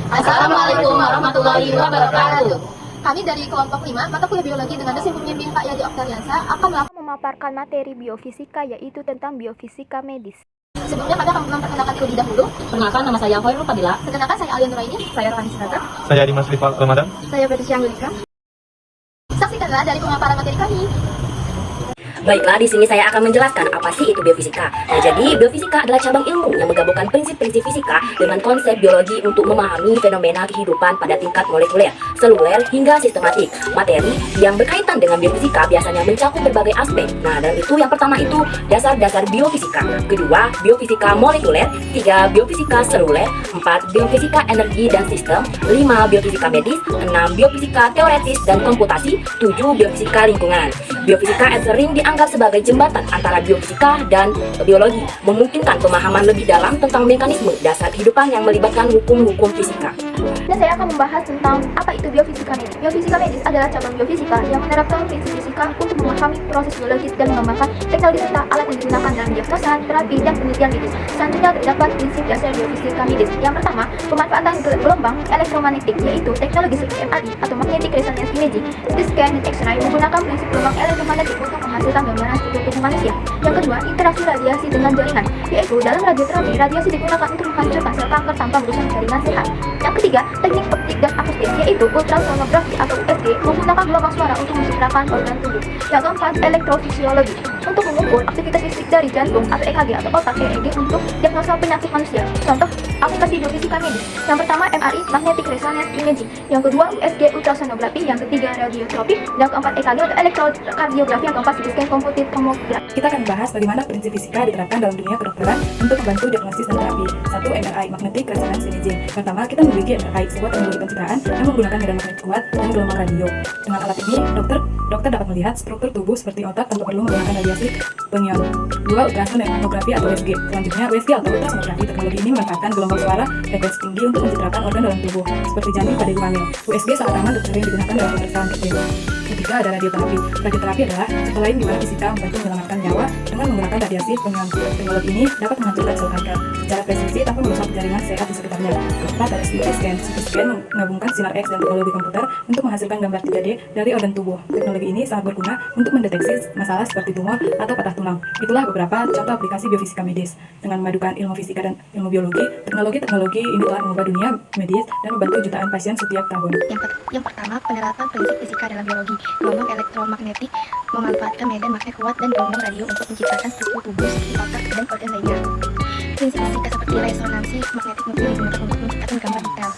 Assalamualaikum warahmatullahi wabarakatuh. Kami dari kelompok 5, mata kuliah biologi dengan dosen pembimbing Kak Yadi Oktariansa akan memaparkan materi biofisika, yaitu tentang biofisika medis. Sebelumnya kami akan memperkenalkan terlebih dahulu. Perkenalkan, nama saya Hoirul Fadila. Perkenalkan, saya Alia Nuraini. Saya Rani Sinaga. Saya Dimas Rifat Ramadan. Saya Patricia Angelika. Saksikanlah dari pemaparan materi kami. Baiklah, di sini saya akan menjelaskan apa sih itu biofisika. Nah, jadi biofisika adalah cabang ilmu yang menggabungkan prinsip-prinsip fisika dengan konsep biologi untuk memahami fenomena kehidupan pada tingkat molekuler, seluler, hingga sistematik. Materi yang berkaitan dengan biofisika biasanya mencakup berbagai aspek. Nah, dalam itu yang pertama itu dasar-dasar biofisika, kedua biofisika molekuler, tiga biofisika seluler, empat biofisika energi dan sistem, lima biofisika medis, enam biofisika teoretis dan komputasi, tujuh biofisika lingkungan. Biofisika sering dianggap sebagai jembatan antara biofisika dan biologi, memungkinkan pemahaman lebih dalam tentang mekanisme dasar kehidupan yang melibatkan hukum-hukum fisika. Dan saya akan membahas tentang apa itu biofisika medis. Biofisika medis adalah cabang biofisika yang menerapkan prinsip fisika untuk memahami proses biologis dan mengembangkan teknologi serta alat yang digunakan dalam diagnosa, terapi, dan penelitian medis. Selanjutnya terdapat prinsip dasar biofisika medis. Yang pertama, pemanfaatan gelombang elektromagnetik, yaitu teknologi seperti MRI atau magnetic resonance imaging, CT scan, dan X-ray menggunakan prinsip gelombang elektromagnetik untuk menghasilkan gambaran struktur tubuh manusia. Yang kedua, interaksi radiasi dengan jaringan, yaitu dalam radioterapi, radiasi digunakan untuk menghancurkan sel kanker tanpa merusak jaringan sehat. Yang ketiga, teknik optik dan akustik, yaitu ultrasonografi atau USG, menggunakan gelombang suara untuk mencitrakan organ tubuh. Yang keempat, elektrofisiologi, untuk mengukur aktivitas listrik dari jantung atau EKG atau otak, EEG, untuk diagnosa penyakit manusia. Contoh aplikasi biofisika medis. Yang pertama, MRI, magnetic resonance imaging. Yang kedua, USG, ultrasonografi. Yang ketiga, radioterapi. Yang keempat, EKG atau elektrokardiografi. Yang keempat, CT scan, komputer tomografi. Kita akan membahas bagaimana prinsip fisika diterapkan dalam dunia kedokteran untuk membantu diagnosis dan terapi. 1. MRI, magnetic resonance imaging. Pertama, kita memiliki MRI, sebuah teknologi pencitraan yang menggunakan medan magnet kuat dan gelombang radio. Dengan alat ini, dokter dapat melihat struktur tubuh seperti otak tanpa perlu menggunakan radiasi pengion. 2. Ultrasonografi atau USG. Selanjutnya, USG atau ultrasonografi, teknologi ini memanfaatkan gelombang suara frekuensi tinggi untuk mencitrakan organ dalam tubuh, seperti janin pada ibu hamil. USG sangat aman dan sering digunakan dalam pemeriksaan rutin. Ketiga, ada radioterapi. Radioterapi adalah cara lain di mana fisika membantu menyelamatkan nyawa dengan menggunakan radiasi pengion. Teknologi ini dapat menghancurkan sel kanker secara presisi tanpa merusak jaringan sehat di sekitarnya. Keempat, ada CT scan. CT scan menggabungkan sinar X dan teknologi komputer untuk menghasilkan gambar 3D dari organ tubuh. Teknologi ini sangat berguna untuk mendeteksi masalah seperti tumor atau patah tulang. Itulah beberapa contoh aplikasi biofisika medis. Dengan memadukan ilmu fisika dan ilmu biologi, teknologi ini telah mengubah dunia medis dan membantu jutaan pasien setiap tahun. Yang pertama, penerapan prinsip fisika dalam biologi. Gelombang elektromagnetik memanfaatkan medan magnet kuat dan gelombang radio untuk menciptakan struktur tubuh seperti otak dan organ lainnya. Prinsip fisika seperti resonansi magnetik nuklir digunakan untuk menciptakan gambar detail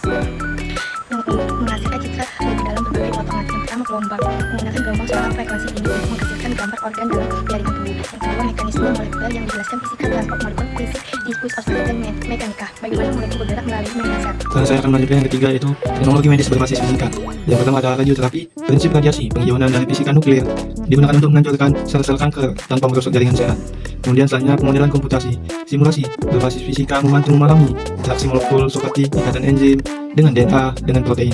menghasilkan citra dari dalam berbagai potongan. Yang pertama, gelombang menggunakan gelombang suara frekuensi tinggi untuk menghasilkan gambar organ dalam jaringan tubuh. Yang kedua, mekanisme molekuler yang dijelaskan fisika transport molekul, prinsip diskus osmosis dan mekanika, bagaimana molekul bergerak melalui membrana sel. Dan saya akan melanjutkan yang ketiga, yaitu teknologi medis berbasis fisika. Yang pertama adalah radioterapi. Prinsip radiasi penghijauan dari fisika nuklir digunakan untuk menghancurkan sel-sel kanker tanpa merusak jaringan sehat. Kemudian selanjutnya pemodelan komputasi. Simulasi berbasis fisika membantu memahami interaksi molekul seperti ikatan enzim dengan DNA dengan protein.